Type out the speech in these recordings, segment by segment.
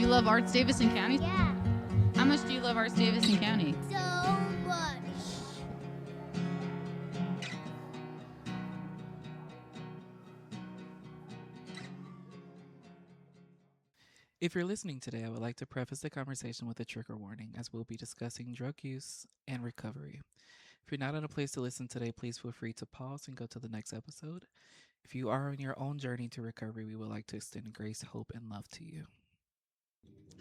You love Arts Davidson County? Yeah, How much do you love Arts Davidson County? so much. If you're listening today, I would like to preface the conversation with a trigger warning as we'll be discussing drug use and recovery. If you're not in a place to listen today, please feel free to pause and go to the next episode. If you are on your own journey to recovery, we would like to extend grace, hope, and love to you.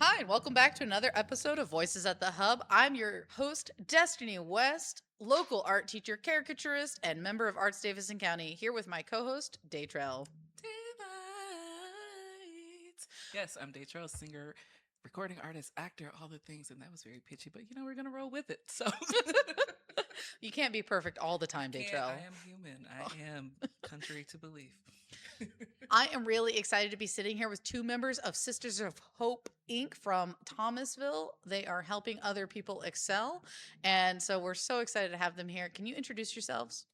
Hi, and welcome back to another episode of Voices at the Hub. I'm your host, Destiny West, local art teacher, caricaturist, and member of Arts Davidson County, here with my co-host, DaiTrell. Yes, I'm DaiTrell, singer, recording artist, actor, all the things, and that was very pitchy, but we're gonna roll with it. So You can't be perfect all the time, DaiTrell. I am human. I am contrary to belief. I am really excited to be sitting here with two members of Sisters of Hope Inc. from Thomasville. They are helping other people excel, and so we're so excited to have them here. Can you introduce yourselves?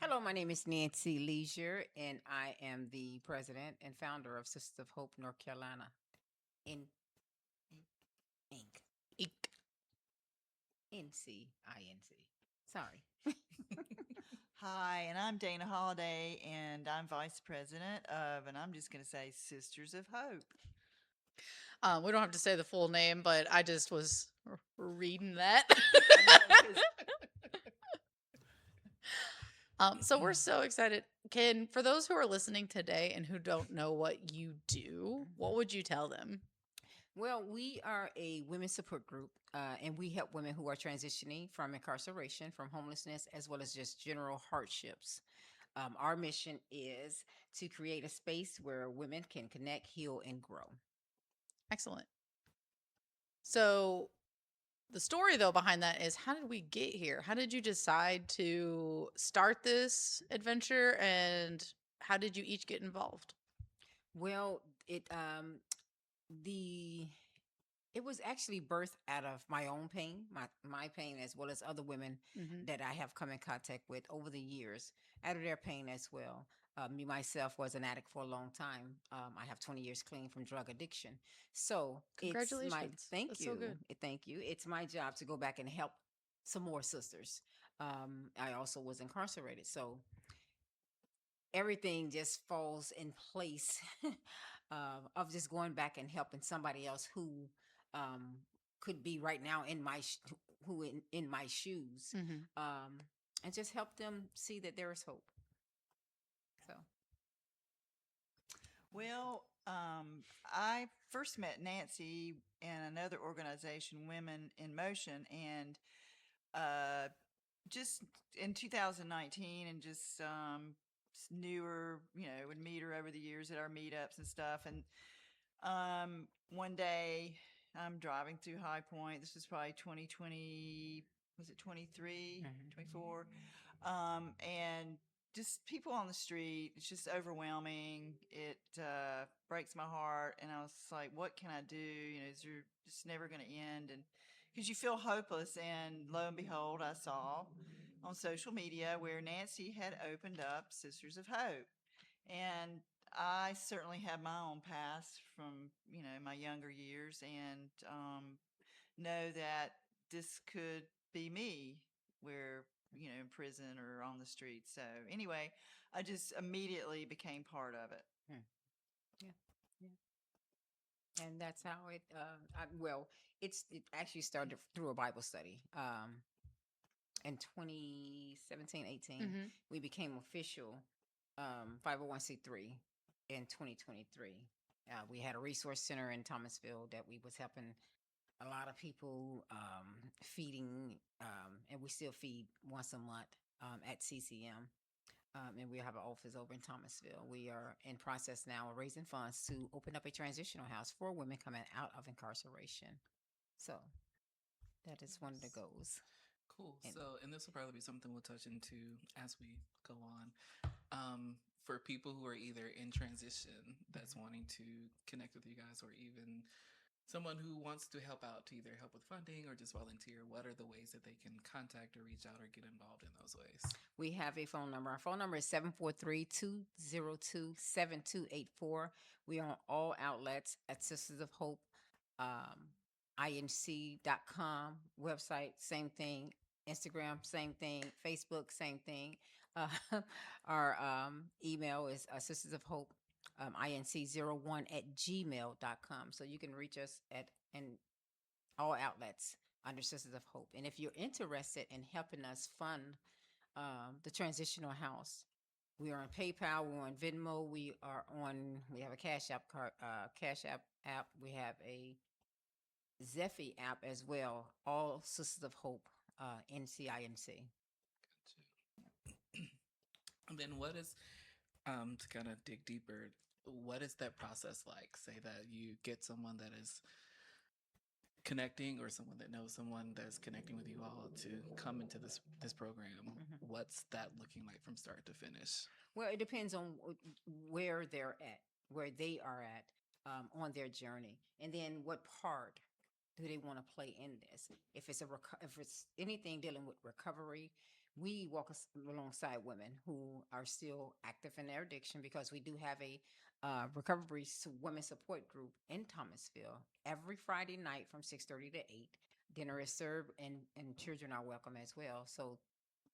Hello, my name is Nancy Leisure, and I am the president and founder of Sisters of Hope, North Carolina, Inc. NCINC. Sorry. Hi, and I'm Dana Holiday, and I'm vice president of, and I'm just going to say Sisters of Hope. We don't have to say the full name, but I just was reading that. So we're so excited. For those who are listening today and who don't know what you do, what would you tell them? Well, we are a women's support group, and we help women who are transitioning from incarceration, from homelessness, as well as just general hardships. Our mission is to create a space where women can connect, heal, and grow. Excellent. So the story, though, behind that is, how did we get here? How did you decide to start this adventure, and how did you each get involved? Well, it was actually birthed out of my own pain, my pain, as well as other women that I have come in contact with over the years, out of their pain as well. Me myself was an addict for a long time. I have 20 years clean from drug addiction. So Congratulations. Thank That's you, so good. thank you. It's my job to go back and help some more sisters. I also was incarcerated, so everything just falls in place of just going back and helping somebody else who could be right now in my in my shoes, and just help them see that there is hope. So, Well, I first met Nancy in another organization, Women in Motion, and just in 2019, and just knew her, would meet her over the years at our meetups and stuff. And one day I'm driving through High Point. This was probably 2020, was it 23, 24? And just people on the street, it's just overwhelming. It breaks my heart. And I was like, what can I do? Is there just never going to end? And because you feel hopeless. And lo and behold, I saw on social media where Nancy had opened up Sisters of Hope. And I certainly have my own past from, my younger years, and know that this could be me, where, in prison or on the street. So anyway, I just immediately became part of it. yeah. And that's how it. It actually started through a Bible study. In 2017, 18, we became official 501c3 in 2023. We had a resource center in Thomasville that we was helping a lot of people, feeding, and we still feed once a month at CCM. And we have an office over in Thomasville. We are in process now of raising funds to open up a transitional house for women coming out of incarceration. So that is one of the goals. Cool. And this will probably be something we'll touch into as we go on. For people who are either in transition that's wanting to connect with you guys, or even someone who wants to help out, to either help with funding or just volunteer, what are the ways that they can contact or reach out or get involved in those ways? We have a phone number. Our phone number is 743-202-7284. We are on all outlets at Sisters of Hope, inc.com, website, same thing, Instagram, same thing, Facebook, same thing. Uh, our email is Sisters of Hope, inc01@gmail.com. So you can reach us at in all outlets under Sisters of Hope. And if you're interested in helping us fund the transitional house, we are on PayPal, we're on Venmo, we have a Cash App app, we have a Zephy app as well, all Sisters of Hope, NCINC. Gotcha. And then what is, to kind of dig deeper, what is that process like? Say that you get someone that is connecting, or someone that knows someone that's connecting with you all to come into this program. What's that looking like from start to finish? Well, it depends on where they're at, where they are at on their journey, and then what part do they want to play in this. If it's if it's anything dealing with recovery, we walk alongside women who are still active in their addiction, because we do have a recovery women support group in Thomasville every Friday night from 6:30 to 8. Dinner is served, and children are welcome as well. So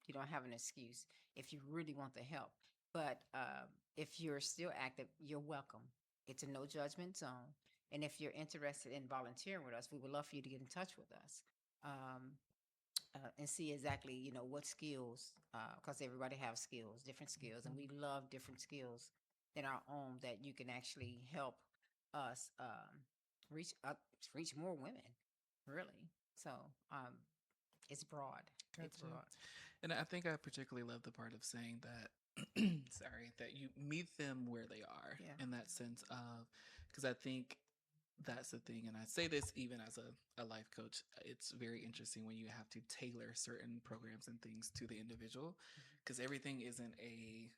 you don't have an excuse if you really want the help. But if you're still active, you're welcome. It's a no judgment zone. And if you're interested in volunteering with us, we would love for you to get in touch with us and see exactly, what skills, because everybody has skills, different skills, and we love different skills than our own, that you can actually help us reach more women, really. So it's broad. It's Gotcha. broad. And I think I particularly love the part of saying that, sorry, that you meet them where they are, Yeah. in that sense of, because I think that's the thing. And I say this even as a life coach, it's very interesting when you have to tailor certain programs and things to the individual, because everything isn't a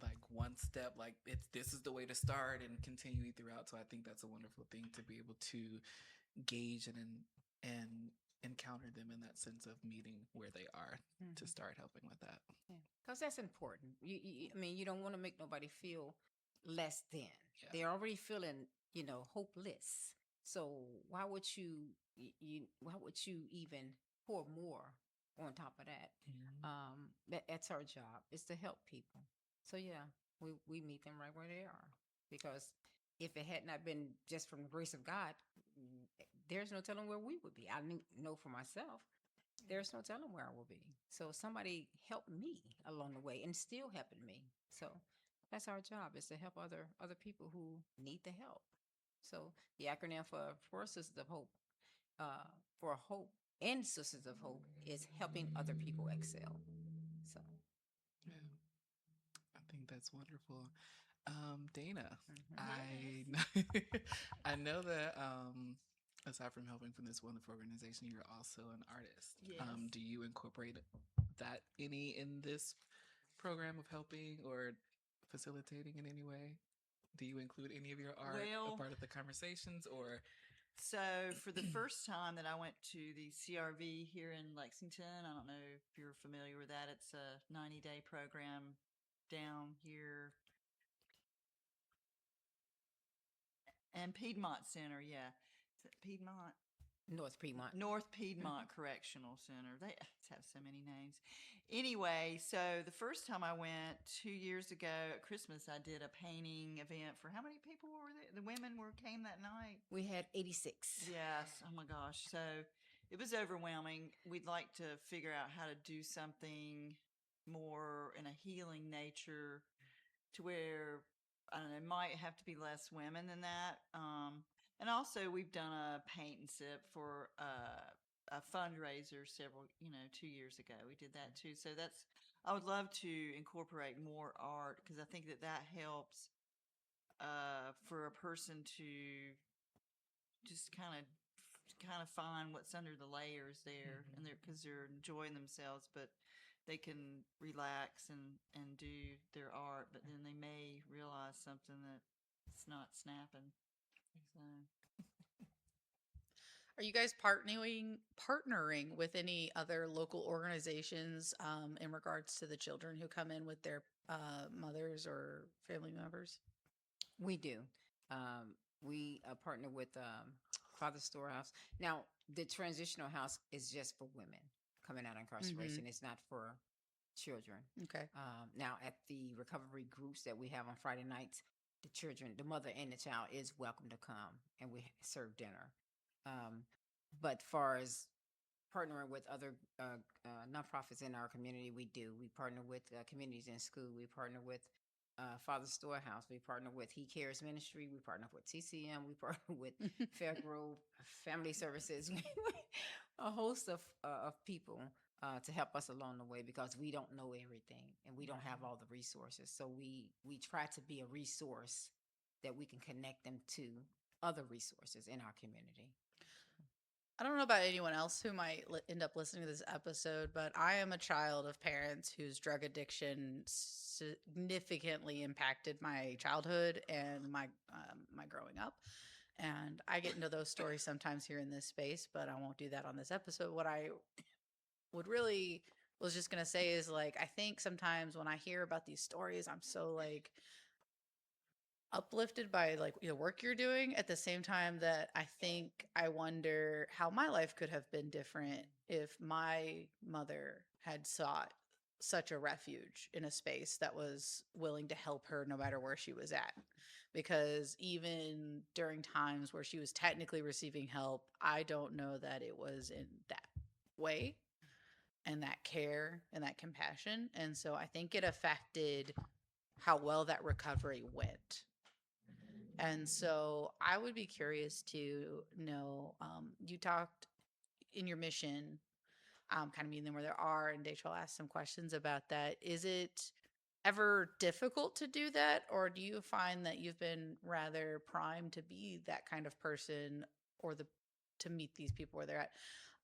like one step, like this is the way to start and continue throughout. So I think that's a wonderful thing to be able to gauge and encounter them in that sense of meeting where they are to start helping with that. Because that's important. I mean, you don't want to make nobody feel less than. Yeah. They're already feeling, hopeless. So why would why would you even pour more on top of that? That's our job, is to help people. So yeah, we meet them right where they are. Because if it had not been just from the grace of God, there's no telling where we would be. I know for myself, there's no telling where I will be. So somebody helped me along the way and still helping me. So that's our job, is to help other people who need the help. So the acronym for Sisters of Hope, for Hope and Sisters of Hope, is helping other people excel. So Yeah, I think that's wonderful. Dana, I know that aside from helping from this wonderful organization, you're also an artist. Yes. Do you incorporate that in this program of helping or facilitating in any way? Do you include any of your art a part of the conversations, or? So for the first time that I went to the CRV here in Lexington, I don't know if you're familiar with that. It's a 90-day program down here. And Piedmont Center, yeah. Is it Piedmont? North Piedmont. North Piedmont Correctional Center. They have so many names. Anyway, so the first time I went 2 years ago at Christmas, I did a painting event for how many people were there? The women came that night. We had 86. Yes. Oh my gosh. So it was overwhelming. We'd like to figure out how to do something more in a healing nature, to where, I don't know, it might have to be less women than that. And also we've done a paint and sip for a fundraiser 2 years ago. We did that too. So I would love to incorporate more art, because I think that helps for a person to just kind of find what's under the layers there, and because they're enjoying themselves, but they can relax and do their art, but then they may realize something that it's not snapping. So Are you guys partnering with any other local organizations in regards to the children who come in with their mothers or family members? We do. We partner with Father Storehouse. Now, the transitional house is just for women coming out of incarceration. It's not for children. Okay. Now, at the recovery groups that we have on Friday nights, the children, the mother and the child is welcome to come, and we serve dinner. But far as partnering with other nonprofits in our community, we do. We partner with communities in school. We partner with Father Storehouse. We partner with He Cares Ministry. We partner with TCM. We partner with Fairgrove Family Services. A host of people to help us along the way, because we don't know everything and we don't have all the resources. So we try to be a resource that we can connect them to other resources in our community. I don't know about anyone else who might end up listening to this episode, but I am a child of parents whose drug addiction significantly impacted my childhood and my growing up. And I get into those stories sometimes here in this space, but I won't do that on this episode. What I would really was just gonna say is, like, I think sometimes when I hear about these stories, I'm so like uplifted by like the work you're doing, at the same time that I wonder how my life could have been different if my mother had sought such a refuge in a space that was willing to help her no matter where she was at. Because even during times where she was technically receiving help, I don't know that it was in that way and that care and that compassion. And so I think it affected how well that recovery went. And so I would be curious to know, you talked in your mission, kind of meeting them where there are, and DaiTrell asked some questions about that. Is it ever difficult to do that? Or do you find that you've been rather primed to be that kind of person, or to meet these people where they're at?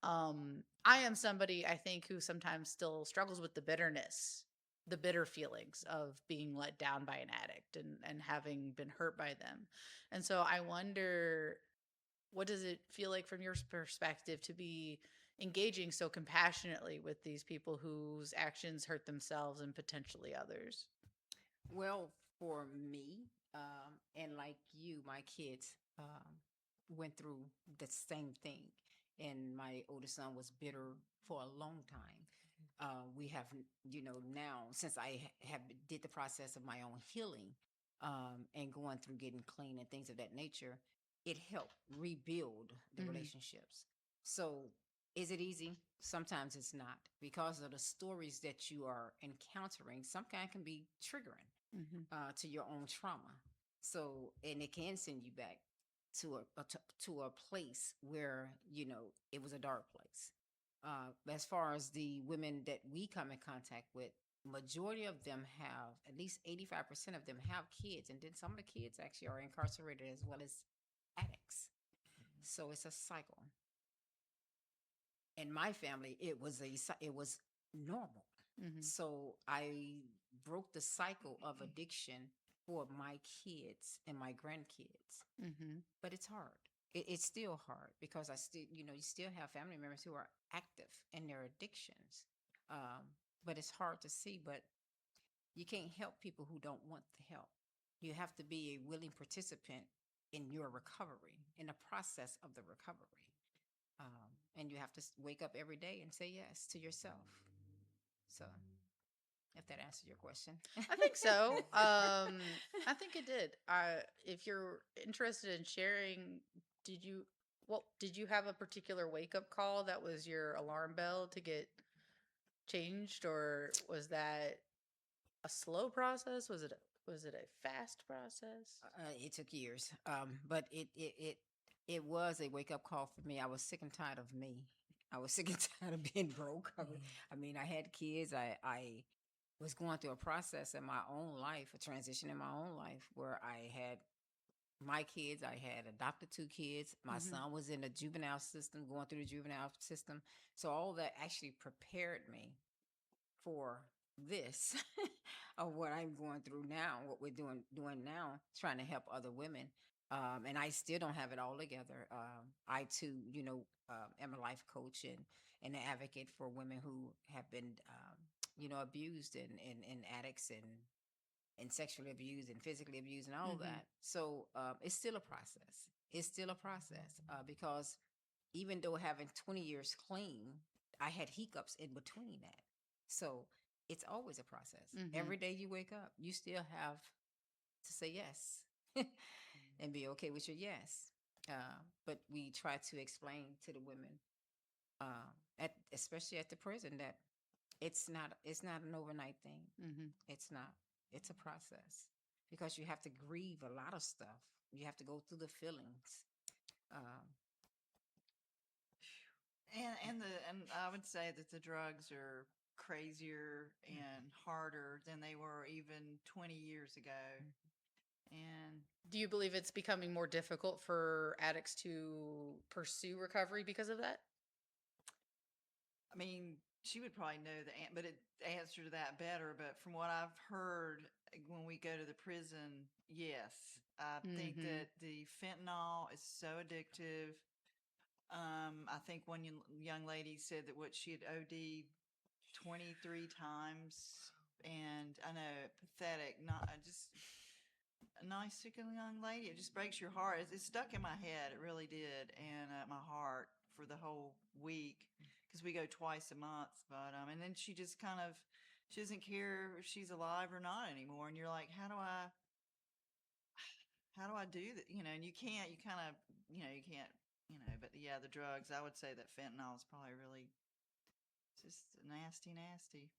I am somebody, I think, who sometimes still struggles with the bitter feelings of being let down by an addict and having been hurt by them. And so I wonder, what does it feel like from your perspective to be engaging so compassionately with these people whose actions hurt themselves and potentially others? Well, for me, and like you, my kids went through the same thing. And my oldest son was bitter for a long time. We have, now since I have did the process of my own healing, and going through getting clean and things of that nature, it helped rebuild the relationships. So, is it easy? Sometimes it's not, because of the stories that you are encountering. Some kind can be triggering to your own trauma. So, and it can send you back to a place where it was a dark place. As far as the women that we come in contact with, majority of them have, at least 85% of them have kids, and then some of the kids actually are incarcerated as well as addicts. So it's a cycle. In my family, it was normal. So I broke the cycle of addiction for my kids and my grandkids. But it's hard. It's still hard, because I still, you still have family members who are active in their addictions. But it's hard to see. But you can't help people who don't want the help. You have to be a willing participant in your recovery, in the process of the recovery. And you have to wake up every day and say yes to yourself. So, if that answers your question. I think so. I think it did. If you're interested in sharing, did you have a particular wake up call that was your alarm bell to get changed, or was that a slow process? Was it a fast process? It took years, but it was a wake up call for me. I was sick and tired of me. I was sick and tired of being broke. I mean, I had kids. I was going through a process in my own life, a transition in my own life, where I had my kids. I had adopted 2 kids. My son was in the juvenile system, going through the juvenile system. So all that actually prepared me for this of what I'm going through now, what we're doing now, trying to help other women. And I still don't have it all together. I too, am a life coach and an advocate for women who have been, abused and addicts and sexually abused and physically abused and all that. So it's still a process. It's still a process because even though having 20 years clean, I had hiccups in between that. So it's always a process. Every day you wake up, you still have to say yes and be okay with your yes. But we try to explain to the women, especially at the prison, that it's not an overnight thing. It's not. It's a process because you have to grieve a lot of stuff. You have to go through the feelings. Um, And I would say that the drugs are crazier and harder than they were even 20 years ago. And Do you believe it's becoming more difficult for addicts to pursue recovery because of that? I mean, she would probably know the answer to that better. But from what I've heard, when we go to the prison, yes, I think that the fentanyl is so addictive. I think one young lady said that what she had OD'd 23 times, and I know, pathetic. Not just a nice looking young lady. It just breaks your heart. It stuck in my head. It really did, and my heart for the whole week because we go twice a month. But and then she just she doesn't care if she's alive or not anymore. And you're like, how do I do that? And you can't. You kind of, you can't. But yeah, the drugs. I would say that fentanyl is probably really just nasty, nasty.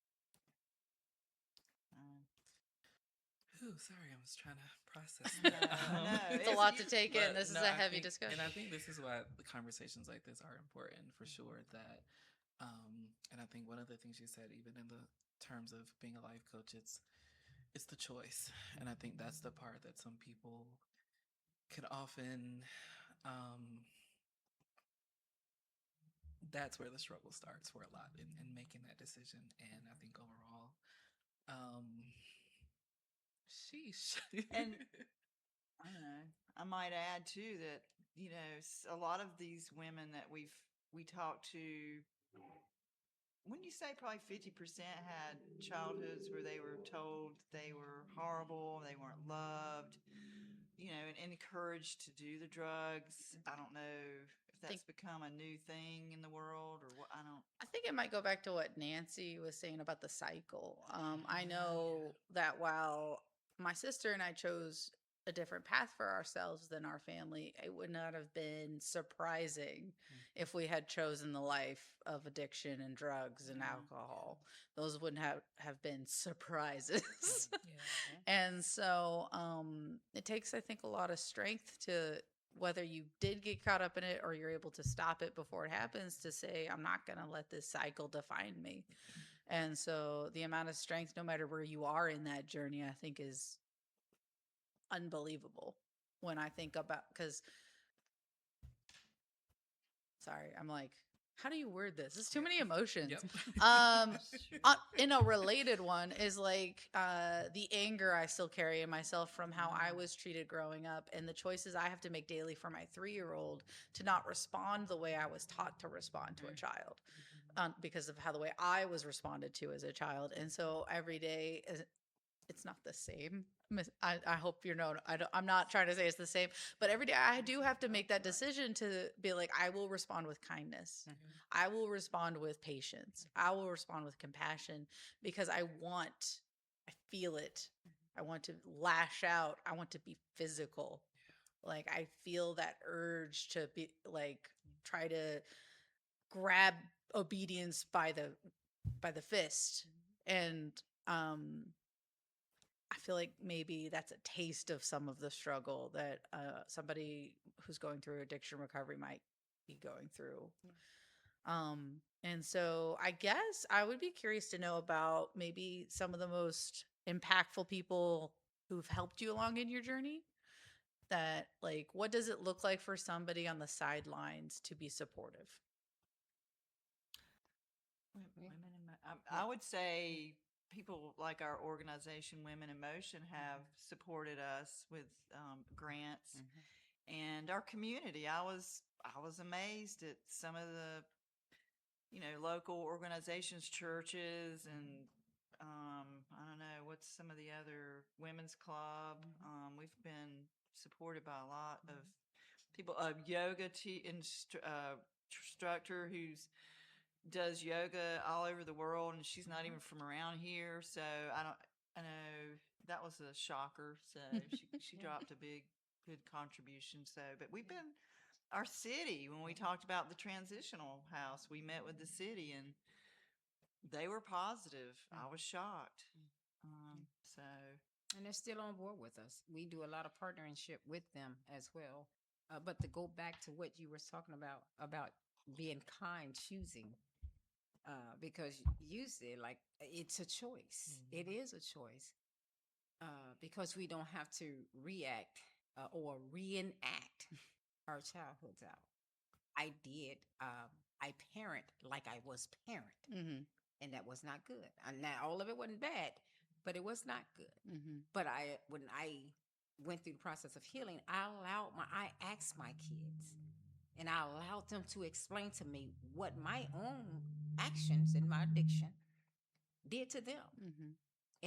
Ooh, sorry, I was trying to process I that. know. It's a lot to take in. But This is no, a I heavy think, discussion. and I think this is why the conversations like this are important for sure. And I think one of the things you said, even in the terms of being a life coach, it's the choice, and I think that's the part that some people could often. That's where the struggle starts for a lot in making that decision, and I think overall, sheesh. And I don't know. I might add too that a lot of these women that we talked to, wouldn't you say probably 50% had childhoods where they were told they were horrible, they weren't loved, and encouraged to do the drugs. I don't know if that's become a new thing in the world or what. I think it might go back to what Nancy was saying about the cycle. I know that while my sister and I chose a different path for ourselves than our family, it would not have been surprising if we had chosen the life of addiction and drugs and alcohol. Those wouldn't have been surprises. And so it takes, I think, a lot of strength to, whether you did get caught up in it or you're able to stop it before it happens, to say, I'm not going to let this cycle define me. And so the amount of strength, no matter where you are in that journey, I think is unbelievable when I think about, because, sorry, I'm like, how do you word this? It's too many emotions. In a related one is like the anger I still carry in myself from how I was treated growing up and the choices I have to make daily for my 3-year-old to not respond the way I was taught to respond to a child because of how the way I was responded to as a child. And so every day it's not the same. I hope you know, I'm not trying to say it's the same, but every day I do have to make that decision to be like, I will respond with kindness. I will respond with patience. I will respond with compassion because I feel it. I want to lash out. I want to be physical. Like I feel that urge to be like, try to grab obedience by the fist. And, I feel like maybe that's a taste of some of the struggle that somebody who's going through addiction recovery might be going through. And so I guess I would be curious to know about maybe some of the most impactful people who've helped you along in your journey. That, like, what does it look like for somebody on the sidelines to be supportive? I would say people like our organization, Women in Motion, have supported us with grants and our community. I was amazed at some of the local organizations, churches, and I don't know what's some of the other women's club. We've been supported by a lot of people. A yoga instructor who's does yoga all over the world, and she's not even from around here. So I know that was a shocker. So she Yeah. dropped a good contribution. So, but we've been our city when we talked about the transitional house. We met with the city, and they were positive. I was shocked. So And they're still on board with us. We do a lot of partnership with them as well. But to go back to what you were talking about being kind, choosing, because you said like it's a choice. It is a choice, because we don't have to react or reenact our childhoods out. I did. I parent like I was parent, Mm-hmm. and that was not good. And now all of it wasn't bad, but it was not good. Mm-hmm. But when I went through the process of healing, I asked my kids, and I allowed them to explain to me what my own actions and my addiction did to them. Mm-hmm.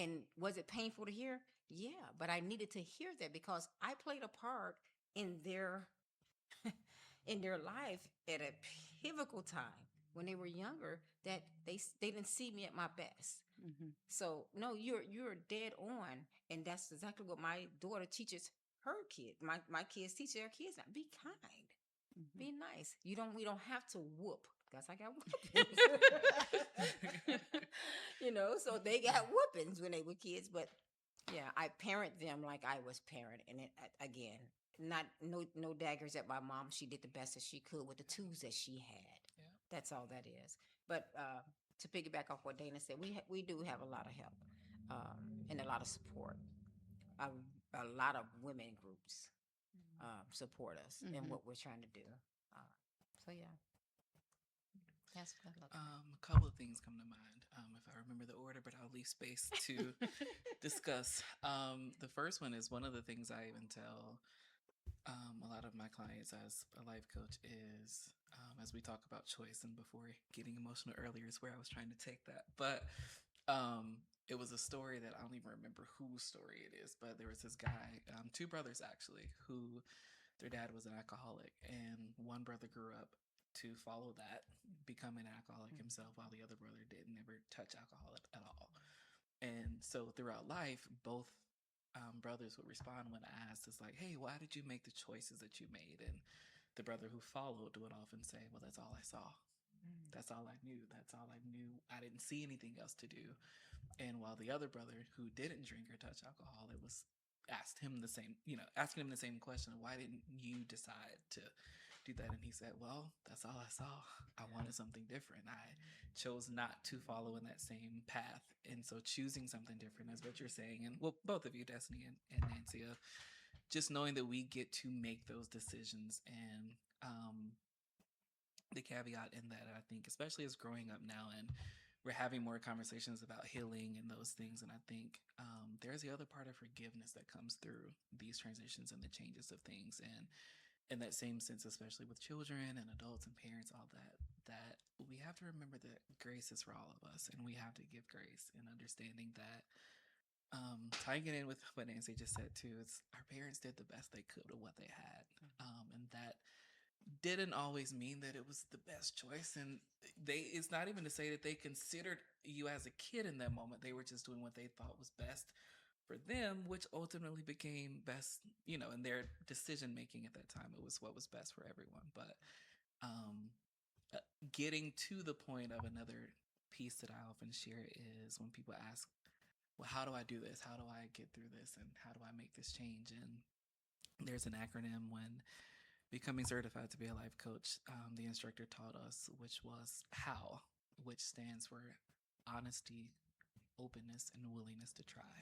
And was it painful to hear? Yeah, but I needed to hear that because I played a part in their in their life at a pivotal time when they were younger, that they didn't see me at my best. Mm-hmm. So no, you're dead on, and that's exactly what my daughter teaches her kids. My kids teach their kids now: be kind, Mm-hmm. be nice. We don't have to whoop. Because I got whoopings. So they got whoopings when they were kids. But yeah, I parent them like I was parent. And again, not no daggers at my mom. She did the best that she could with the tools that she had. Yeah. That's all that is. But to piggyback off what Dana said, we do have a lot of help, and a lot of support. A lot of women groups support us in Mhm. what we're trying to do. So yeah, that's what I look. A couple of things come to mind, if I remember the order, but I'll leave space to discuss. The first one is one of the things I even tell a lot of my clients as a life coach is, as we talk about choice, and before getting emotional earlier is where I was trying to take that. But it was a story that I don't even remember whose story it is, but there was this guy, two brothers actually, who their dad was an alcoholic, and one brother grew up to follow that, become an alcoholic himself, while the other brother didn't ever touch alcohol at all. And so throughout life, both brothers would respond when asked, "It's like, hey, why did you make the choices that you made?" And the brother who followed would often say, "Well, that's all I saw. That's all I knew. That's all I knew. I didn't see anything else to do." And while the other brother who didn't drink or touch alcohol, it was asking him the same question: why didn't you decide to do that? And he said, "Well, that's all I saw. I wanted something different. I chose not to follow in that same path." And so choosing something different is what you're saying. And well, both of you, Destiny and Nancy, just knowing that we get to make those decisions. And the caveat in that, I think, especially as growing up now, and we're having more conversations about healing and those things. And I think there's the other part of forgiveness that comes through these transitions and the changes of things. And in that same sense, especially with children and adults and parents, all that we have to remember that grace is for all of us, and we have to give grace, and understanding that, tying it in with what Nancy just said too, it's our parents did the best they could with what they had. And that didn't always mean that it was the best choice. And it's not even to say that they considered you as a kid in that moment. They were just doing what they thought was best for them, which ultimately became best, in their decision making at that time. It was what was best for everyone. But getting to the point of another piece that I often share is when people ask, well, how do I do this? How do I get through this? And how do I make this change? And there's an acronym when becoming certified to be a life coach, the instructor taught us, which was HOW, which stands for honesty, openness, and willingness to try.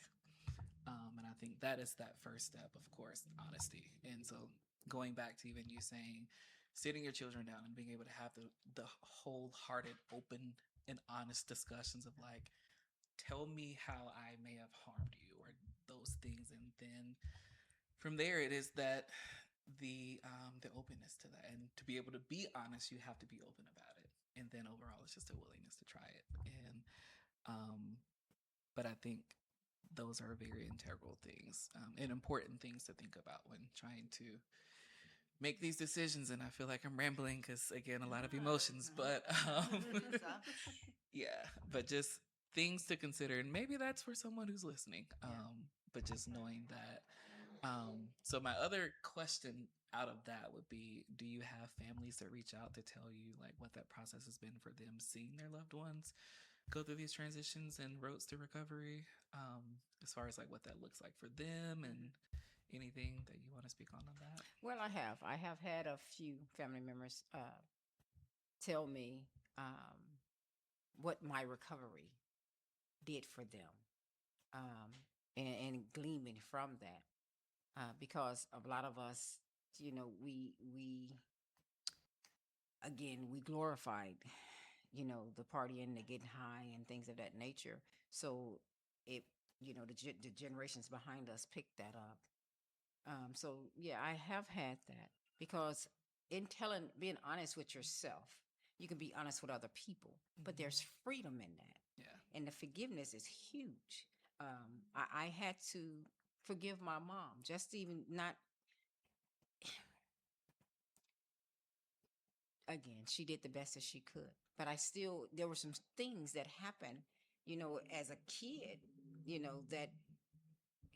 And I think that is that first step, of course, honesty. And so going back to even you saying, sitting your children down and being able to have the wholehearted, open, and honest discussions of like, tell me how I may have harmed you or those things. And then from there, it is that the openness to that, and to be able to be honest, you have to be open about it. And then overall, it's just a willingness to try it. And but I think those are very integral things and important things to think about when trying to make these decisions. And I feel like I'm rambling because, again, a lot of emotions, but yeah, but just things to consider. And maybe that's for someone who's listening. But just knowing that. So my other question out of that would be, do you have families that reach out to tell you like what that process has been for them, seeing their loved ones go through these transitions and roads to recovery, as far as like what that looks like for them, and anything that you want to speak on that? Well, I have had a few family members tell me what my recovery did for them, and gleaming from that, because a lot of us, we again, we glorified, the partying, the getting high, and things of that nature. So it, the generations behind us picked that up. So yeah, I have had that, because in being honest with yourself, you can be honest with other people, but there's freedom in that. Yeah. And the forgiveness is huge. I had to forgive my mom, just even not. Again, she did the best that she could, but there were some things that happened, as a kid, that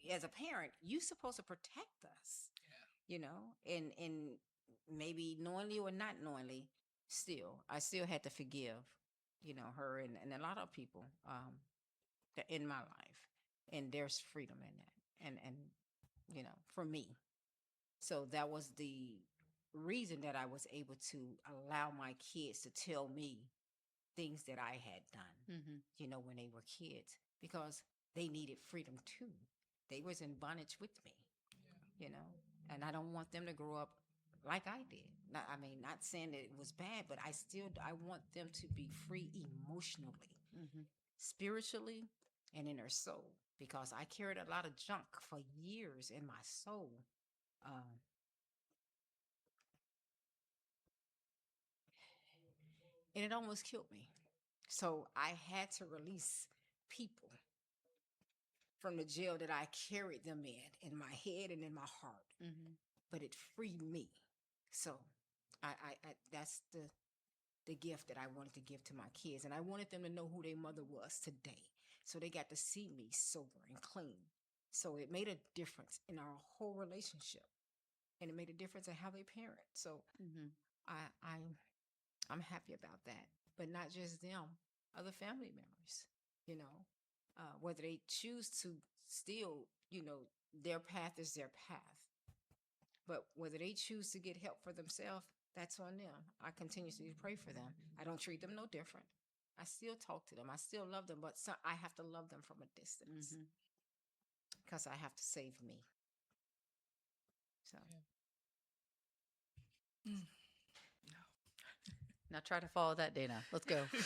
as a parent, you're supposed to protect us, and maybe knowingly or not knowingly, I still had to forgive, her and a lot of people, in my life, and there's freedom in that, and for me. So that was the reason that I was able to allow my kids to tell me things that I had done, when they were kids, because they needed freedom too. They was in bondage with me, and I don't want them to grow up like I did. Not saying that it was bad, but I want them to be free emotionally, spiritually, and in their soul, because I carried a lot of junk for years in my soul. And it almost killed me. So I had to release people from the jail that I carried them in my head and in my heart. But it freed me. So I that's the gift that I wanted to give to my kids. And I wanted them to know who their mother was today. So they got to see me sober and clean. So it made a difference in our whole relationship. And it made a difference in how they parent. So I'm happy about that. But not just them, other family members, whether they choose to still, their path is their path. But whether they choose to get help for themselves, that's on them. I continuously pray for them. I don't treat them no different. I still talk to them. I still love them, but I have to love them from a distance, because I have to save me. So. Yeah. Now try to follow that, Dana. Let's go. I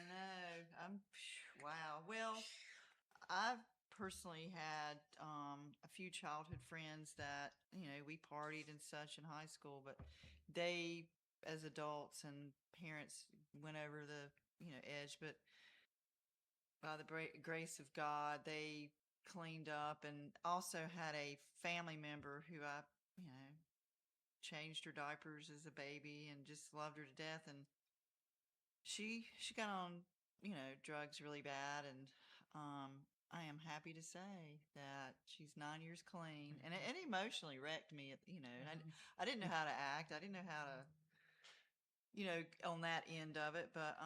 know. Wow. Well, I've personally had a few childhood friends that, we partied and such in high school, but they, as adults and parents, went over the, edge. But by the grace of God, they cleaned up, and also had a family member who I, changed her diapers as a baby and just loved her to death. And she got on, drugs really bad. And I am happy to say that she's 9 years clean. And it emotionally wrecked me, and I didn't know how to act. I didn't know how to, on that end of it. But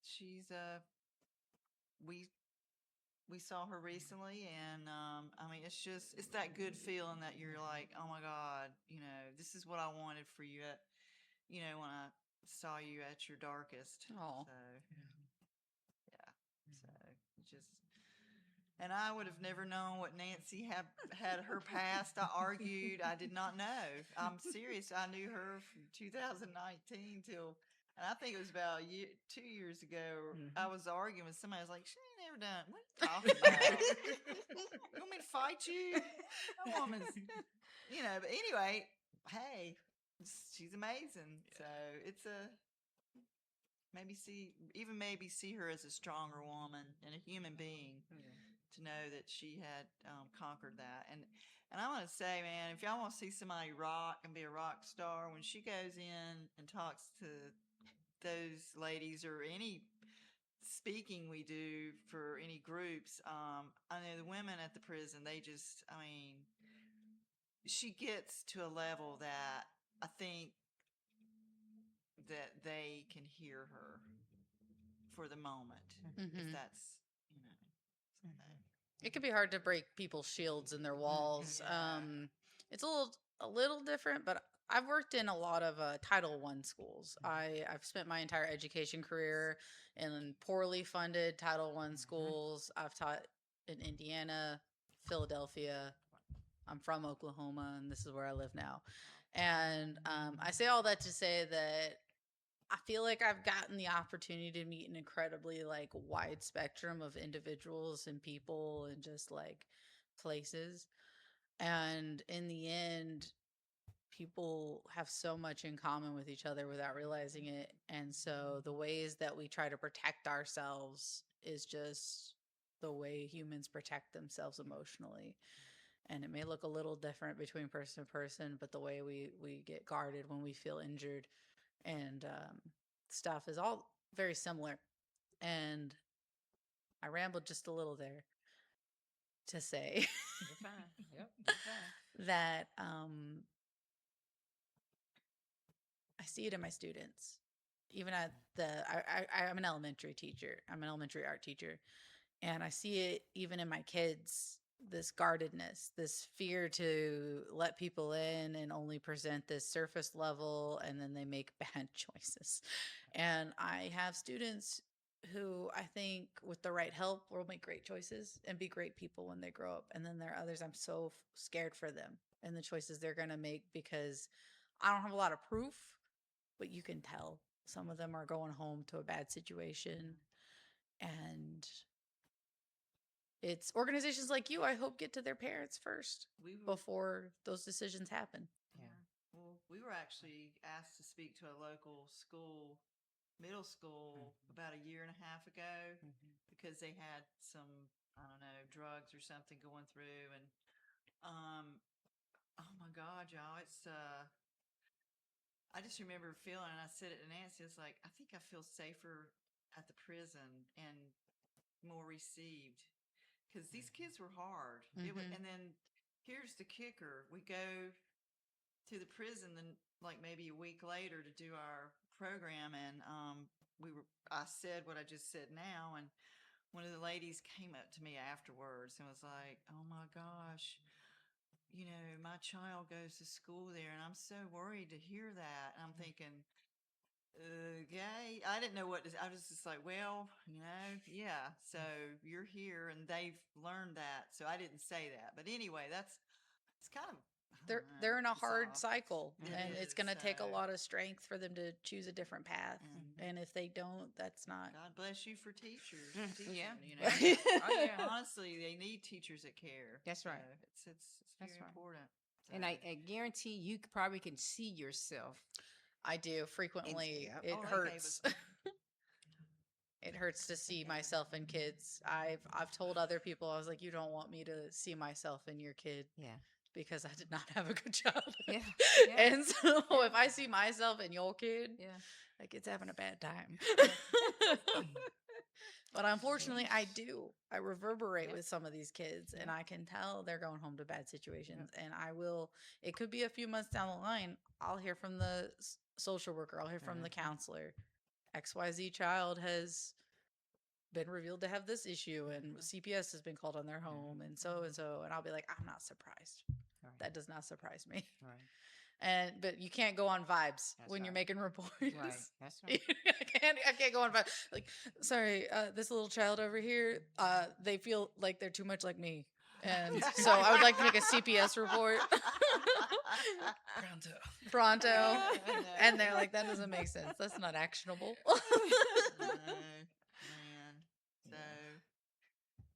she's we saw her recently, and it's that good feeling that you're like, oh my God, this is what I wanted for you at, when I saw you at your darkest. Oh, so yeah, so just, and I would have never known what Nancy had her past. I argued. I did not know. I'm serious. I knew her from 2019 till. And I think it was about 2 years ago. I was arguing with somebody. I was like, "She ain't never done. What are you talking about? You want me to fight you. That woman's, but anyway, hey, she's amazing. Yeah. So it's maybe see her as a stronger woman and a human being to know that she had conquered that. And I want to say, man, if y'all want to see somebody rock and be a rock star, when she goes in and talks to those ladies or any speaking we do for any groups, I know the women at the prison, she gets to a level that I think that they can hear her for the moment, if that's, something. It can be hard to break people's shields and their walls. Yeah. It's a little different, but I've worked in a lot of Title I schools. I've spent my entire education career in poorly funded Title I schools. I've taught in Indiana, Philadelphia. I'm from Oklahoma, and this is where I live now. And I say all that to say that I feel like I've gotten the opportunity to meet an incredibly wide spectrum of individuals and people and just places. And in the end, people have so much in common with each other without realizing it. And so the ways that we try to protect ourselves is just the way humans protect themselves emotionally. And it may look a little different between person to person, but the way we get guarded when we feel injured and stuff is all very similar. And I rambled just a little there to say You're fine. Yep, you're fine. that I see it in my students. Even at I'm an elementary teacher. I'm an elementary art teacher. And I see it even in my kids, this guardedness, this fear to let people in and only present this surface level, and then they make bad choices. And I have students who I think with the right help will make great choices and be great people when they grow up. And then there are others I'm so scared for them and the choices they're going to make because I don't have a lot of proof, but you can tell some of them are going home to a bad situation. And it's organizations like you, I hope, get to their parents first before those decisions happen. Yeah. Well, we were actually asked to speak to a local school, middle school, about a year and a half ago because they had some, I don't know, drugs or something going through. And, oh my God, y'all, I just remember feeling, and I said it to Nancy, it's like, I think I feel safer at the prison and more received. Because these kids were hard. And then here's the kicker: we go to the prison, then maybe a week later to do our program, and I said what I just said now, and one of the ladies came up to me afterwards and was like, "Oh my gosh, my child goes to school there, and I'm so worried to hear that." And I'm thinking, okay, I didn't know what to. I was just like, well, yeah. So you're here, and they've learned that. So I didn't say that, but anyway, it's kind of they're in a hard bizarre. cycle, and it's going to take a so- lot of strength for them to choose a different path. And if they don't, that's not. God bless you for teachers. Yeah. teaching, Oh, yeah. Honestly, they need teachers that care. That's right. So it's That's very right. important. And I guarantee you probably can see yourself. I do frequently. Yep. It they gave hurts. us- It hurts to see myself in kids. I've told other people, I was like, you don't want me to see myself in your kid Yeah. because I did not have a good childhood. Yeah. And so if I see myself in your kid, Yeah. that kid's having a bad time. But unfortunately, I do. I reverberate with some of these kids, and I can tell they're going home to bad situations. And it could be a few months down the line, I'll hear from the social worker, I'll hear from the counselor, XYZ child has been revealed to have this issue, and CPS has been called on their home, and so, and I'll be like, I'm not surprised. Right. That does not surprise me. Right. But you can't go on vibes That's when you're right. making reports. Right. That's right. I can't go on vibes. Like, sorry, this little child over here, they feel like they're too much like me. And so I would like to make a CPS report. Pronto. I know. And they're like, that doesn't make sense. That's not actionable. Man. So,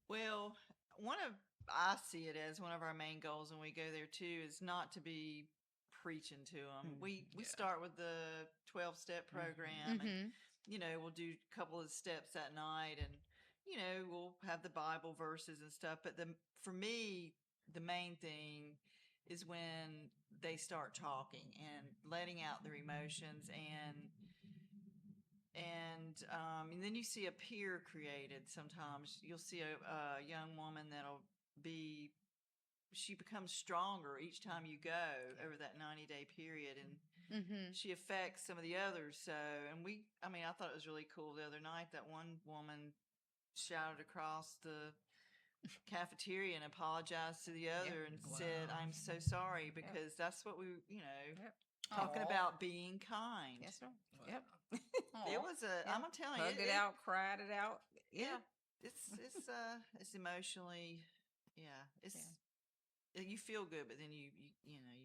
well, one of I see it as one of our main goals when we go there too is not to be preaching to them. We Yeah. start with the 12-step program, and we'll do a couple of steps that night, and we'll have the Bible verses and stuff. But for me, the main thing is when they start talking and letting out their emotions, and then you see a peer created. Sometimes you'll see a young woman she becomes stronger each time you go over that 90-day period, and she affects some of the others. So, I thought it was really cool the other night that one woman shouted across the cafeteria and apologized to the other and said, "I'm so sorry," because that's what we, talking about being kind. That's right. Wow. Yep. It was I'm telling you, Hugged it out, cried it out. Yeah. It's emotionally, you feel good, but then you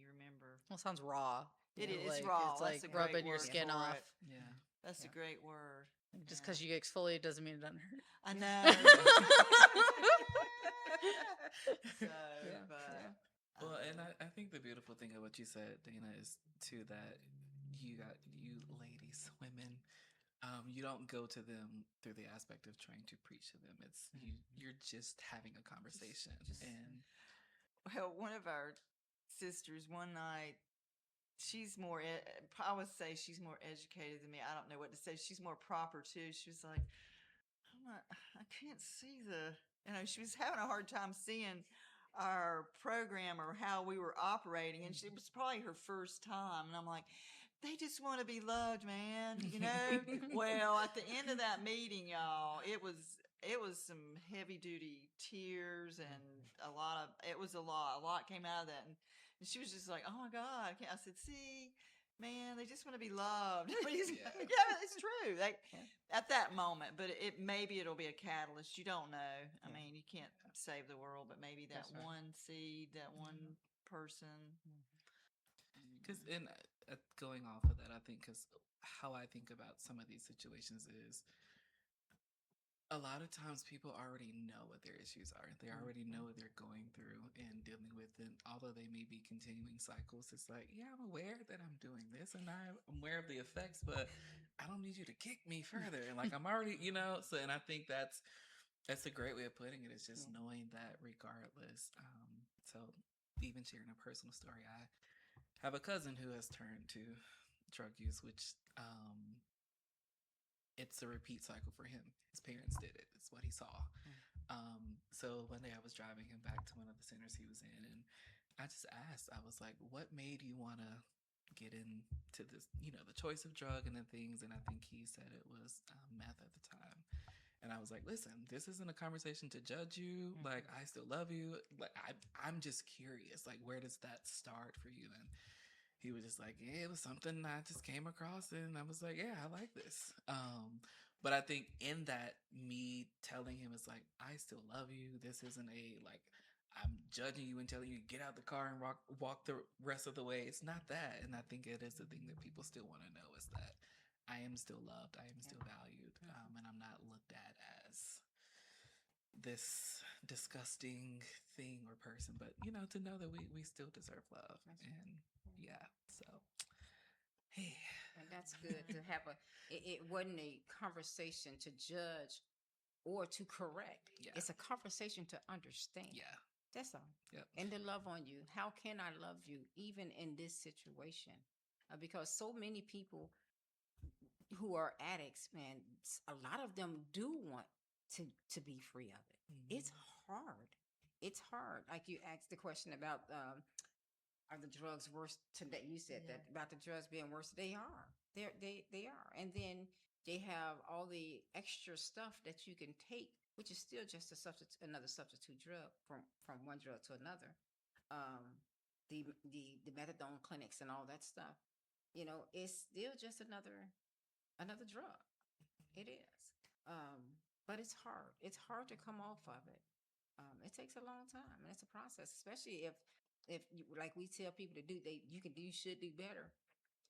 remember. Well, it sounds raw. It You know, is like, raw. It's That's like a great rubbing your word skin for off. it. Yeah. That's a great word. Just because you get exfoliated doesn't mean it doesn't hurt. I know. So, but Well, and I think the beautiful thing of what you said, Dana, is too that you ladies, women, you don't go to them through the aspect of trying to preach to them. It's you're just having a conversation. And well, one of our sisters one night, she's more, I would say she's more educated than me. I don't know what to say. She's more proper too. She was like, I can't see she was having a hard time seeing our program or how we were operating. And it was probably her first time. And I'm like, they just want to be loved, man. Well, at the end of that meeting, y'all, it was some heavy duty tears and it was a lot came out of that. And she was just like, oh my God. I said, see, man, they just want to be loved. Yeah, it's true. At that moment, but maybe it'll be a catalyst. You don't know. I mean, you can't save the world, but maybe that one seed, that one person. because going off of that, I think because how I think about some of these situations is a lot of times people already know what their issues are. They already know what they're going through and dealing with. And although they may be continuing cycles, it's like, yeah, I'm aware that I'm doing this and I'm aware of the effects, but I don't need you to kick me further. And like, I'm already, so, and I think that's a great way of putting it. It's just knowing that regardless. So even sharing a personal story, I have a cousin who has turned to drug use, which, it's a repeat cycle for him. His parents did it. It's what he saw. So one day I was driving him back to one of the centers he was in, and I just asked, I was like, what made you want to get into this, the choice of drug and the things? And I think he said it was meth at the time. And I was like, listen, this isn't a conversation to judge you. Like, I still love you. Like, I'm just curious. Like, where does that start for you? And he was just like, yeah, it was something I just came across, and I was like, yeah, I like this. But I think in that, me telling him, it's like, I still love you. This isn't I'm judging you and telling you to get out the car and walk the rest of the way. It's not that. And I think it is the thing that people still want to know is that I am still loved. I am still valued. And I'm not looked at as this disgusting thing or person, but to know that we still deserve love. And so hey, And that's good to have it wasn't a conversation to judge or to correct. Yeah. It's a conversation to understand. Yeah. That's all. Yep. And to love on you. How can I love you even in this situation? Because so many people who are addicts, man, a lot of them do want to be free of it. It's hard. It's hard. Like you asked the question about are the drugs worse today? You said that about the drugs being worse. They are. They are. And then they have all the extra stuff that you can take, which is still just another substitute drug from one drug to another. The methadone clinics and all that stuff. It's still just another drug. It is. But it's hard. It's hard to come off of it. It takes a long time, and it's a process, especially if you, like we tell people to do, you should do better.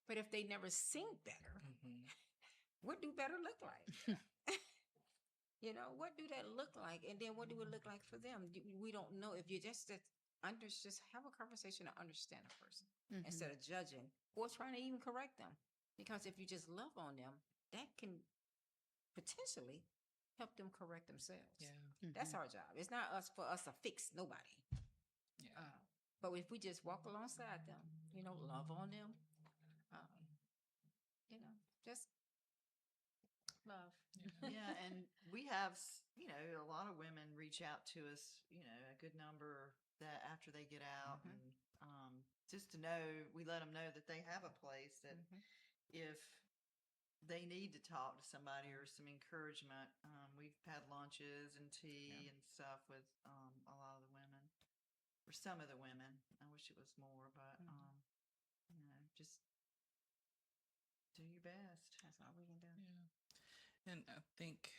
But if they never seen better, what do better look like? What do that look like? And then what do it look like for them? We don't know. If you just have a conversation to understand a person instead of judging or trying to even correct them. Because if you just love on them, that can potentially help them correct themselves. Yeah. That's our job. It's not for us to fix nobody. Yeah. But if we just walk alongside them, love on them, just love. Yeah, and we have, a lot of women reach out to us, a good number that after they get out, and just to know, we let them know that they have a place that if they need to talk to somebody or some encouragement, we've had lunches and tea and stuff with a lot of the women, or some of the women. I wish it was more, but just do your best. That's all we can do. Yeah. And I think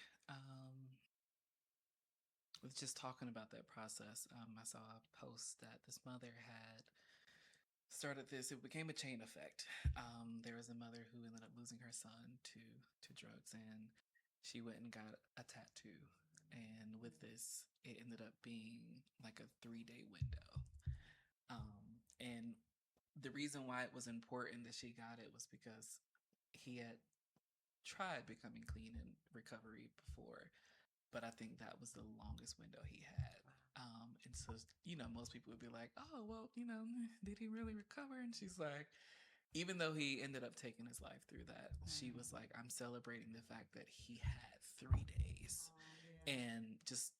with just talking about that process, I saw a post that this mother had started this. It became a chain effect. There was a mother who ended up losing her son to drugs, and she went and got a tattoo. And with this, it ended up being like a 3-day window. And the reason why it was important that she got it was because he had tried becoming clean in recovery before, but I think that was the longest window he had. And so, most people would be like, oh, well, did he really recover? And she's like, even though he ended up taking his life through that, she was like, I'm celebrating the fact that he had 3 days. And just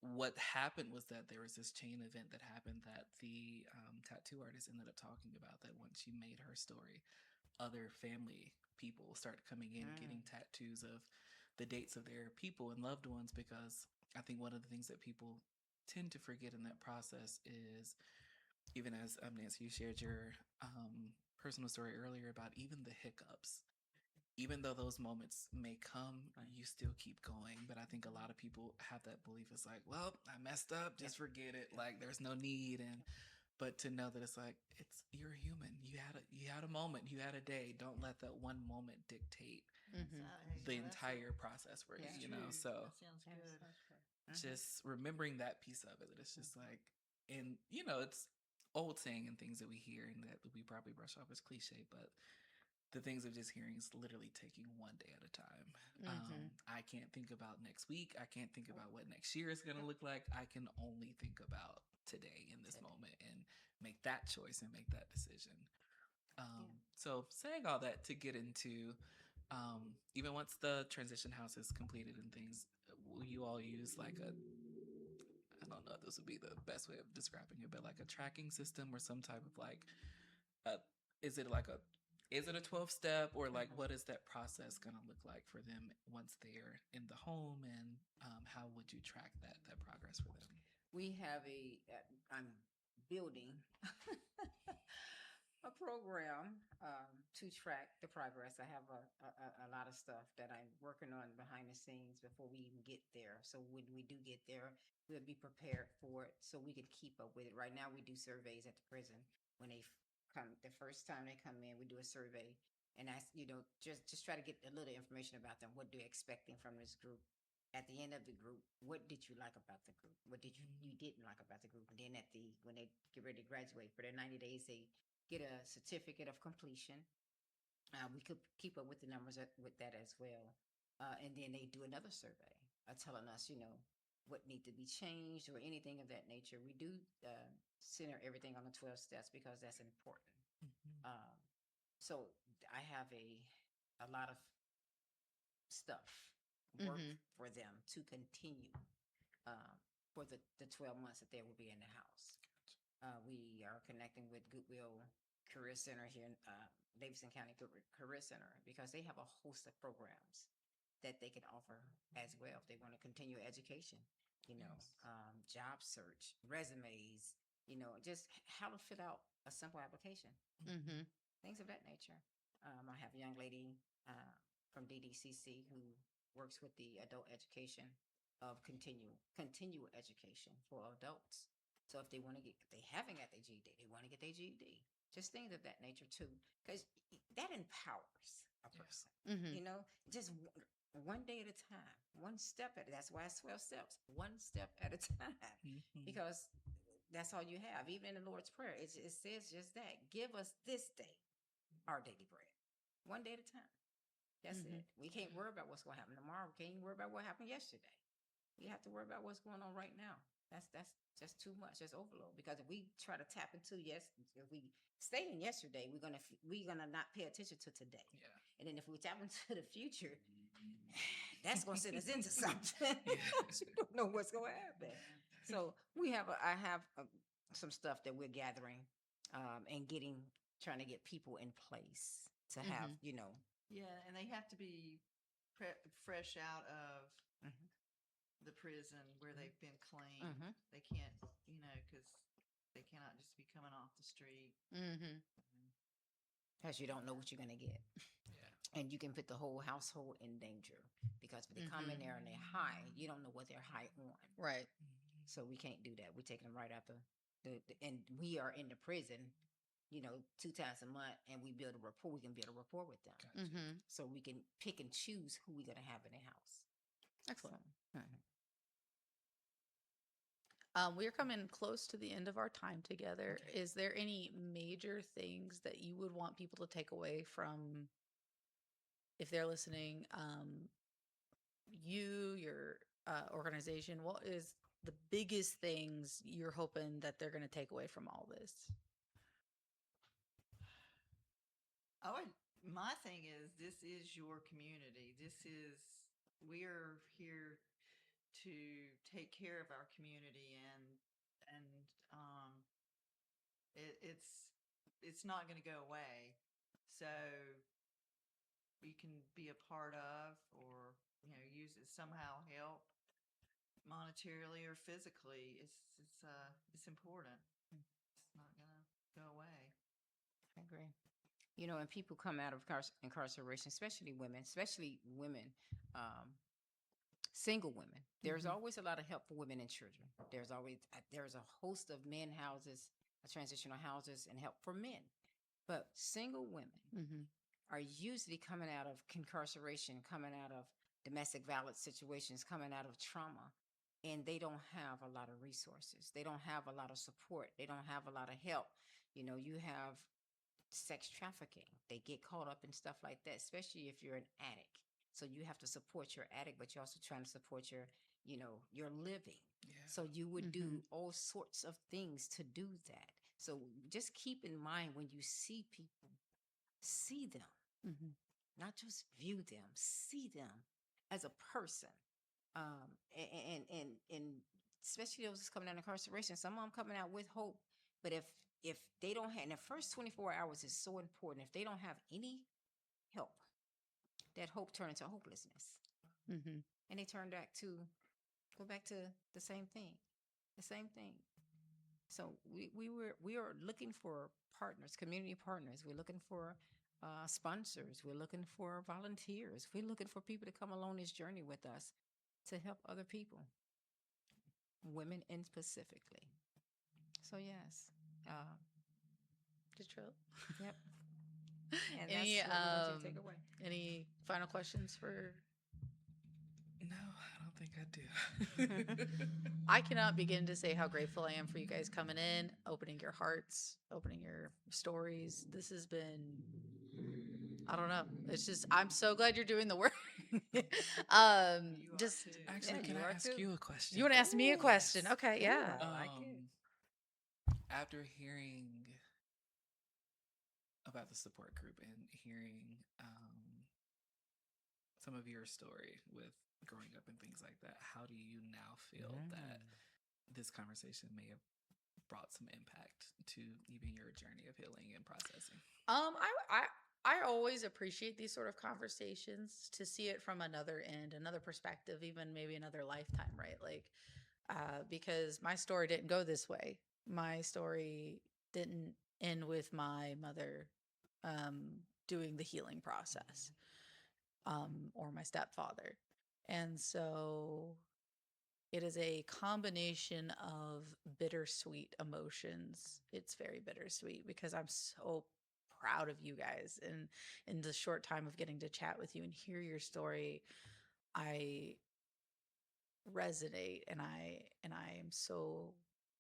what happened was that there was this chain event that happened that the tattoo artist ended up talking about, that once she made her story, other family people started coming in getting tattoos of the dates of their people and loved ones, because I think one of the things that people tend to forget in that process is, even as Nancy, you shared your personal story earlier about even the hiccups. Even though those moments may come, you still keep going. But I think a lot of people have that belief. It's like, well, I messed up, just forget it. Like, there's no need. But to know that it's like, you're a human. You had a moment, you had a day. Don't let that one moment dictate the entire process for you. So that sounds good. just remembering that piece of it. That it's just like, and it's old saying and things that we hear and that we probably brush off as cliche, but the things of just hearing is literally taking one day at a time. I can't think about next week. I can't think about what next year is going to look like. I can only think about today in this moment and make that choice and make that decision. So saying all that to get into, even once the transition house is completed and things, will you all use like I don't know if this would be the best way of describing it, but like a tracking system or some type of like, is it a 12-step, or like what is that process going to look like for them once they're in the home, and how would you track that progress for them? We have I'm building a program to track the progress. I have a lot of stuff that I'm working on behind the scenes before we even get there. So when we do get there, we'll be prepared for it so we can keep up with it. Right now, we do surveys at the prison. When they come, the first time they come in, we do a survey and ask, just try to get a little information about them. What they're expecting from this group. At the end of the group, what did you like about the group? What did you didn't like about the group? And then when they get ready to graduate for their 90 days, they get a certificate of completion. We could keep up with the numbers with that as well. And then they do another survey telling us, what need to be changed or anything of that nature. We do center everything on the 12 steps because that's important. So I have a lot of stuff work for them to continue for the 12 months that they will be in the house. We are connecting with Goodwill Career Center here in Davidson County Career Center because they have a host of programs that they can offer as well if they want to continue education, job search, resumes, just how to fill out a simple application, things of that nature. I have a young lady from DDCC who works with the adult education of continual education for adults. So if they haven't got their GED, they want to get their GED. Just things of that nature too, because that empowers a person. Just one day at a time, one step at that's why it's 12 steps, one step at a time, Mhm. because that's all you have. Even in the Lord's Prayer, it says just that: give us this day our daily bread, one day at a time. That's Mhm. it. We can't worry about what's going to happen tomorrow. We can't even worry about what happened yesterday. We have to worry about what's going on right now. That's just too much. That's overload. Because if we try to tap into if we stay in yesterday, we're gonna not pay attention to today. Yeah. And then if we tap into the future, that's gonna send us into something. Yeah. You don't know what's gonna happen. So I have some stuff that we're gathering, and trying to get people in place to have, Mhm. Yeah, and they have to be fresh out of Mhm. the prison where they've been clean. Mhm. They can't, because they cannot just be coming off the street. Mhm. Because you don't know what you're gonna get. Yeah. And you can put the whole household in danger, because if they come in there and they're high, you don't know what they're high on. Right. Mhm. So we can't do that. We're taking them right after and we are in the prison, 2 times a month, and we build a rapport. We can build a rapport with them, Gotcha. Mhm. so we can pick and choose who we're gonna have in the house. Excellent. So, We are coming close to the end of our time together. Okay. Is there any major things that you would want people to take away from, if they're listening, your organization? What is the biggest things you're hoping that they're going to take away from all this? My thing is, this is your community. We're here to take care of our community, and it's not going to go away. So you can be a part of, or use it somehow, help monetarily or physically. It's important. It's not going to go away. I agree. And people come out of incarceration, especially women, um, single women. There's Mhm. always a lot of help for women and children. There's a host of men houses, transitional houses, and help for men. But single women Mhm. are usually coming out of incarceration, coming out of domestic violence situations, coming out of trauma, and they don't have a lot of resources. They don't have a lot of support. They don't have a lot of help. You have sex trafficking. They get caught up in stuff like that, especially if you're an addict. So you have to support your addict, but you're also trying to support your living. Yeah. So you would do Mhm. all sorts of things to do that. So just keep in mind, when you see people, see them, Mhm. not just view them, see them as a person. And especially those coming out of incarceration, some of them coming out with hope. But if they don't have, in the first 24 hours is so important. If they don't have any help, that hope turns into hopelessness, Mhm. and they go back to the same thing, the same thing. So we are looking for partners, community partners. We're looking for sponsors. We're looking for volunteers. We're looking for people to come along this journey with us to help other people, women in specifically. So yes, DaiTrell? yep, and Any that's what we want you to take away. any final questions for? No, I don't think I do. I cannot begin to say how grateful I am for you guys coming in, opening your hearts, opening your stories. This has been, I don't know. It's just, I'm so glad you're doing the work. You are Just, too. Actually, Yeah, can you I are ask too. you a question? you want to ask me a Ooh, question? Yes. Okay, Ooh, yeah. I like it. After hearing about the support group and hearing some of your story with growing up and things like that, how do you now feel that this conversation may have brought some impact to even your journey of healing and processing? I always appreciate these sort of conversations, to see it from another end, another perspective, even maybe another lifetime, right? Like, because my story didn't go this way. My story didn't end with my mother doing the healing process, or my stepfather. And so it is a combination of bittersweet emotions. It's very bittersweet because I'm so proud of you guys, and in the short time of getting to chat with you and hear your story, I resonate, and I am so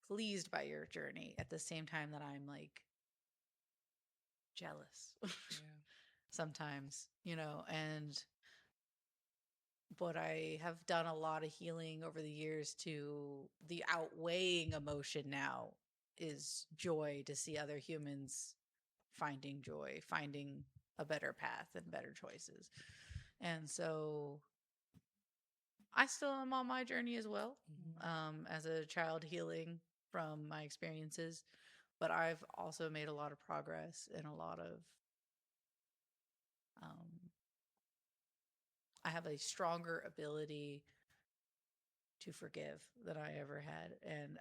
pleased by your journey at the same time that I'm like jealous Yeah. sometimes, and but I have done a lot of healing over the years. To the outweighing emotion now is joy, to see other humans finding joy, finding a better path and better choices. And so I still am on my journey as well, as a child healing from my experiences. But I've also made a lot of progress and a lot of, I have a stronger ability to forgive than I ever had. And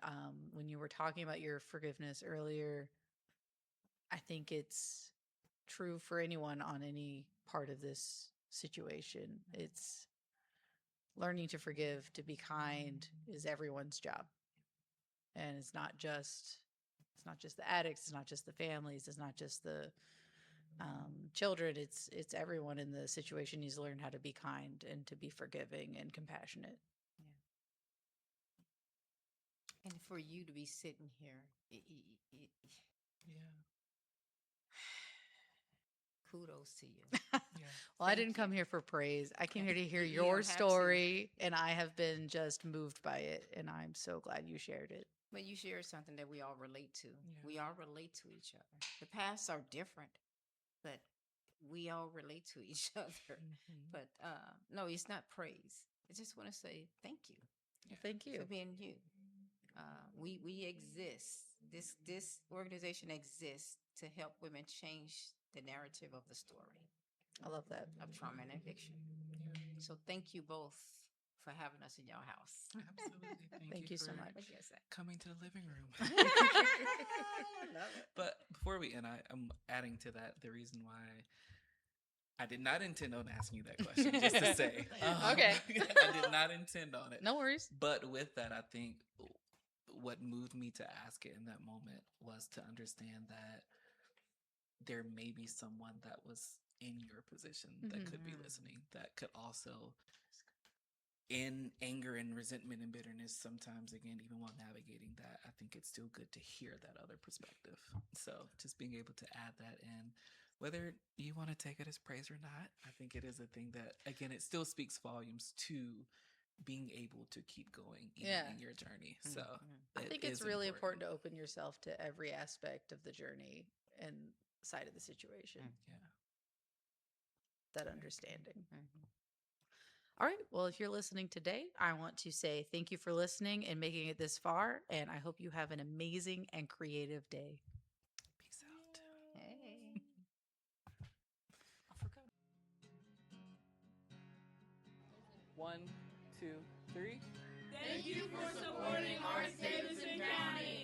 when you were talking about your forgiveness earlier, I think it's true for anyone on any part of this situation. It's learning to forgive, to be kind is everyone's job. And it's not just the addicts, it's not just the families, it's not just the children. It's everyone in the situation needs to learn how to be kind and to be forgiving and compassionate. And for you to be sitting here, Yeah. kudos to you. Yeah. Well, I Thank didn't come you. here for praise. I came here to hear You your don't have to. story, and I have been just moved by it, and I'm so glad you shared it. But you share something that we all relate to. Yeah. We all relate to each other. The paths are different, but we all relate to each other. But no, it's not praise. I just want to say thank you Well, thank you. for being you. We exist. This organization exists to help women change the narrative of the story I love that. of trauma and addiction. So thank you both for having us in your house. Absolutely. Thank you so for much. What you gonna say? coming to the living room. Love it. But before we end, I'm adding to that the reason why I did not intend on asking you that question, just to say. Okay. I did not intend on it. No worries. But with that, I think what moved me to ask it in that moment was to understand that there may be someone that was in your position that could be listening, that could also, in anger and resentment and bitterness, sometimes, again, even while navigating that, I think it's still good to hear that other perspective. So just being able to add that in, whether you want to take it as praise or not, I think it is a thing that, again, it still speaks volumes to being able to keep going even in your journey. So I think it's really important to open yourself to every aspect of the journey and side of the situation. Yeah. That understanding. All right. Well, if you're listening today, I want to say thank you for listening and making it this far. And I hope you have an amazing and creative day. Peace out. Hey. I forgot. 1, 2, 3. Thank you for supporting Arts Davidson County.